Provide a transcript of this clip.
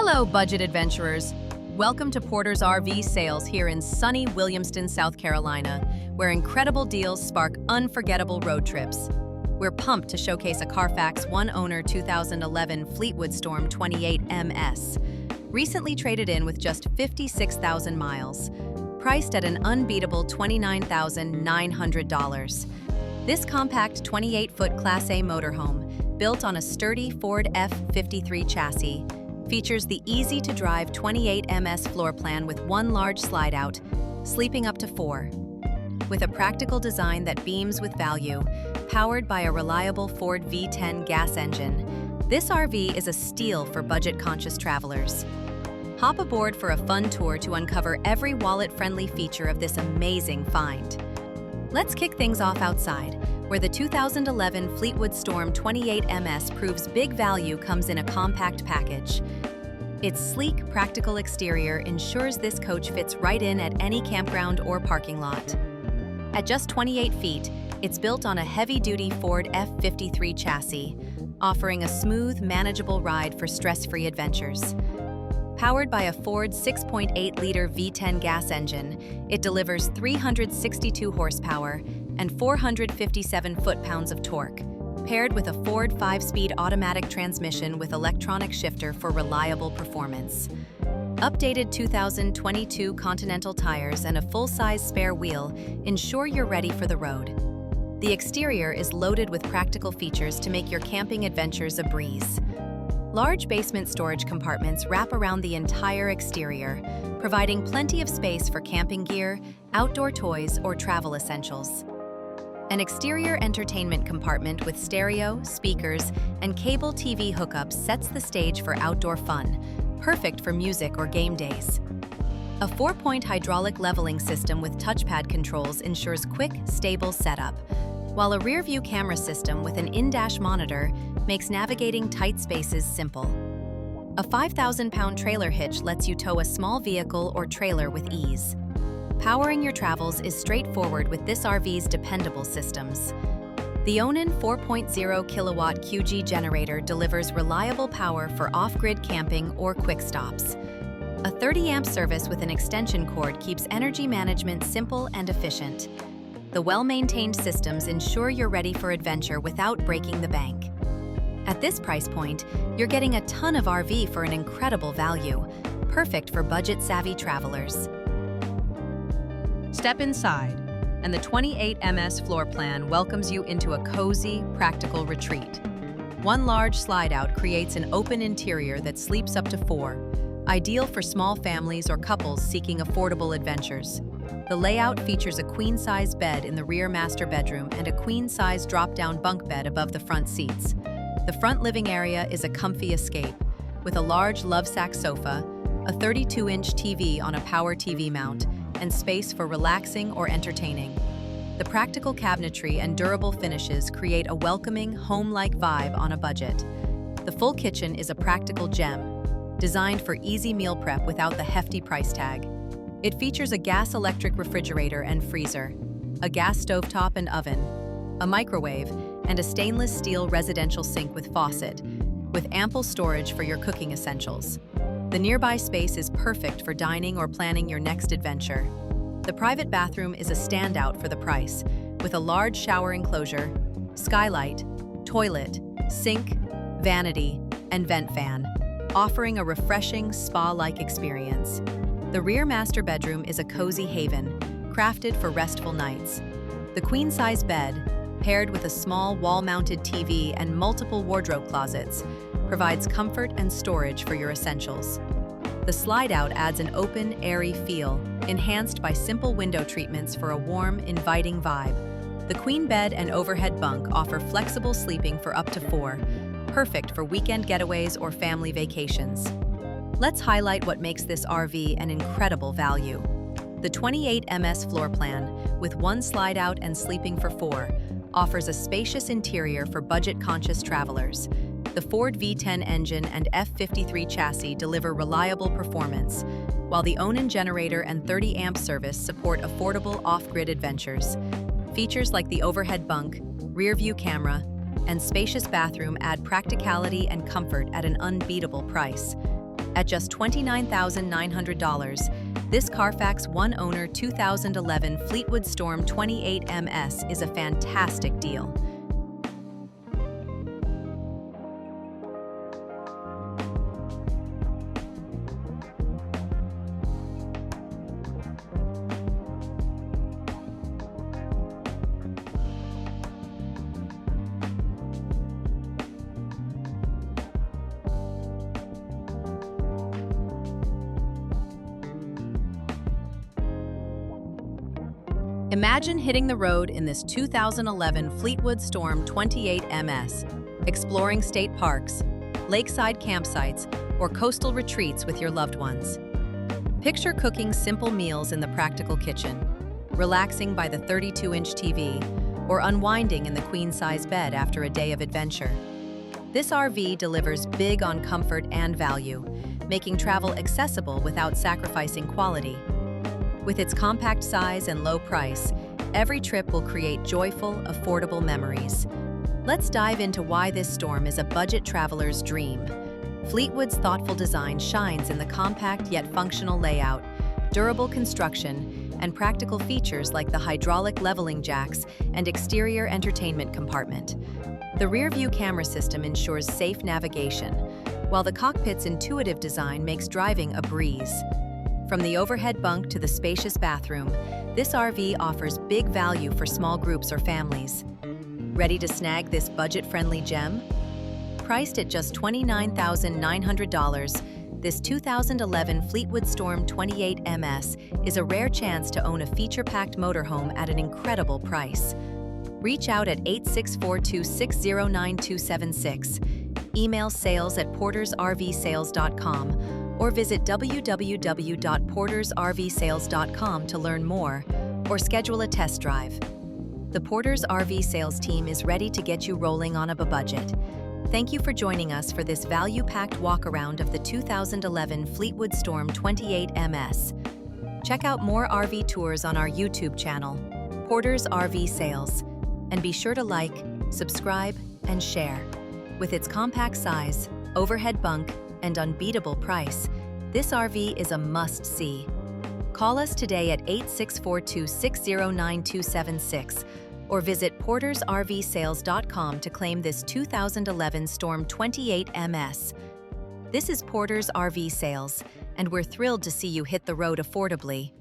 Hello, budget adventurers. Welcome to Porter's RV sales here in sunny Williamston, South Carolina, where incredible deals spark unforgettable road trips. We're pumped to showcase a CARFAX one-owner 2011 Fleetwood Storm 28MS, recently traded in with just 56,000 miles, priced at an unbeatable $29,900. This compact 28-foot Class A motorhome, built on a sturdy Ford F53 chassis, features the easy-to-drive 28MS floor plan with one large slide-out, sleeping up to 4. With a practical design that beams with value, powered by a reliable Ford V10 gas engine, this RV is a steal for budget-conscious travelers. Hop aboard for a fun tour to uncover every wallet-friendly feature of this amazing find. Let's kick things off outside, where the 2011 Fleetwood Storm 28MS proves big value comes in a compact package. Its sleek, practical exterior ensures this coach fits right in at any campground or parking lot. At just 28 feet, it's built on a heavy-duty Ford F53 chassis, offering a smooth, manageable ride for stress-free adventures. Powered by a Ford 6.8-liter V10 gas engine, it delivers 362 horsepower and 457 foot-pounds of torque, paired with a Ford 5-speed automatic transmission with electronic shifter for reliable performance. Updated 2022 Continental tires and a full-size spare wheel ensure you're ready for the road. The exterior is loaded with practical features to make your camping adventures a breeze. Large basement storage compartments wrap around the entire exterior, providing plenty of space for camping gear, outdoor toys, or travel essentials. An exterior entertainment compartment with stereo, speakers, and cable TV hookups sets the stage for outdoor fun, perfect for music or game days. A 4-point hydraulic leveling system with touchpad controls ensures quick, stable setup, while a rear-view camera system with an in-dash monitor makes navigating tight spaces simple. A 5,000-pound trailer hitch lets you tow a small vehicle or trailer with ease. Powering your travels is straightforward with this RV's dependable systems. The Onan 4.0 kilowatt QG generator delivers reliable power for off-grid camping or quick stops. A 30-amp service with an extension cord keeps energy management simple and efficient. The well-maintained systems ensure you're ready for adventure without breaking the bank. At this price point, you're getting a ton of RV for an incredible value, perfect for budget-savvy travelers. Step inside, and the 28MS floor plan welcomes you into a cozy, practical retreat. One large slide-out creates an open interior that sleeps up to 4, ideal for small families or couples seeking affordable adventures. The layout features a queen-size bed in the rear master bedroom and a queen-size drop-down bunk bed above the front seats. The front living area is a comfy escape, with a large lovesack sofa, a 32-inch TV on a power TV mount, and space for relaxing or entertaining. The practical cabinetry and durable finishes create a welcoming, home-like vibe on a budget. The full kitchen is a practical gem, designed for easy meal prep without the hefty price tag. It features a gas-electric refrigerator and freezer, a gas stovetop and oven, a microwave, and a stainless steel residential sink with faucet, with ample storage for your cooking essentials. The nearby space is perfect for dining or planning your next adventure. The private bathroom is a standout for the price, with a large shower enclosure, skylight, toilet, sink, vanity, and vent fan, offering a refreshing spa-like experience. The rear master bedroom is a cozy haven, crafted for restful nights. The queen-size bed, paired with a small wall-mounted TV and multiple wardrobe closets, provides comfort and storage for your essentials. The slide-out adds an open, airy feel, enhanced by simple window treatments for a warm, inviting vibe. The queen bed and overhead bunk offer flexible sleeping for up to 4, perfect for weekend getaways or family vacations. Let's highlight what makes this RV an incredible value. The 28MS floor plan, with one slide-out and sleeping for 4, offers a spacious interior for budget-conscious travelers. The Ford V10 engine and F53 chassis deliver reliable performance, while the Onan generator and 30-amp service support affordable off-grid adventures. Features like the overhead bunk, rear-view camera, and spacious bathroom add practicality and comfort at an unbeatable price. At just $29,900, this CARFAX one-owner 2011 Fleetwood Storm 28MS is a fantastic deal. Imagine hitting the road in this 2011 Fleetwood Storm 28MS, exploring state parks, lakeside campsites, or coastal retreats with your loved ones. Picture cooking simple meals in the practical kitchen, relaxing by the 32-inch TV, or unwinding in the queen-size bed after a day of adventure. This RV delivers big on comfort and value, making travel accessible without sacrificing quality. With its compact size and low price, every trip will create joyful, affordable memories. Let's dive into why this Storm is a budget traveler's dream. Fleetwood's thoughtful design shines in the compact yet functional layout, durable construction, and practical features like the hydraulic leveling jacks and exterior entertainment compartment. The rear-view camera system ensures safe navigation, while the cockpit's intuitive design makes driving a breeze. From the overhead bunk to the spacious bathroom, this RV offers big value for small groups or families. Ready to snag this budget-friendly gem? Priced at just $29,900, this 2011 Fleetwood Storm 28MS is a rare chance to own a feature-packed motorhome at an incredible price. Reach out at 864-2609276, email sales@portersrvsales.com, or visit www.portersrvsales.com to learn more or schedule a test drive. The Porters RV sales team is ready to get you rolling on a budget. Thank you for joining us for this value-packed walk-around of the 2011 Fleetwood Storm 28MS. Check out more RV tours on our YouTube channel, Porters RV Sales, and be sure to like, subscribe, and share. With its compact size, overhead bunk, and unbeatable price, this RV is a must-see. Call us today at 864-2609276 or visit portersrvsales.com to claim this 2011 Storm 28MS. This is Porters RV Sales, and we're thrilled to see you hit the road affordably.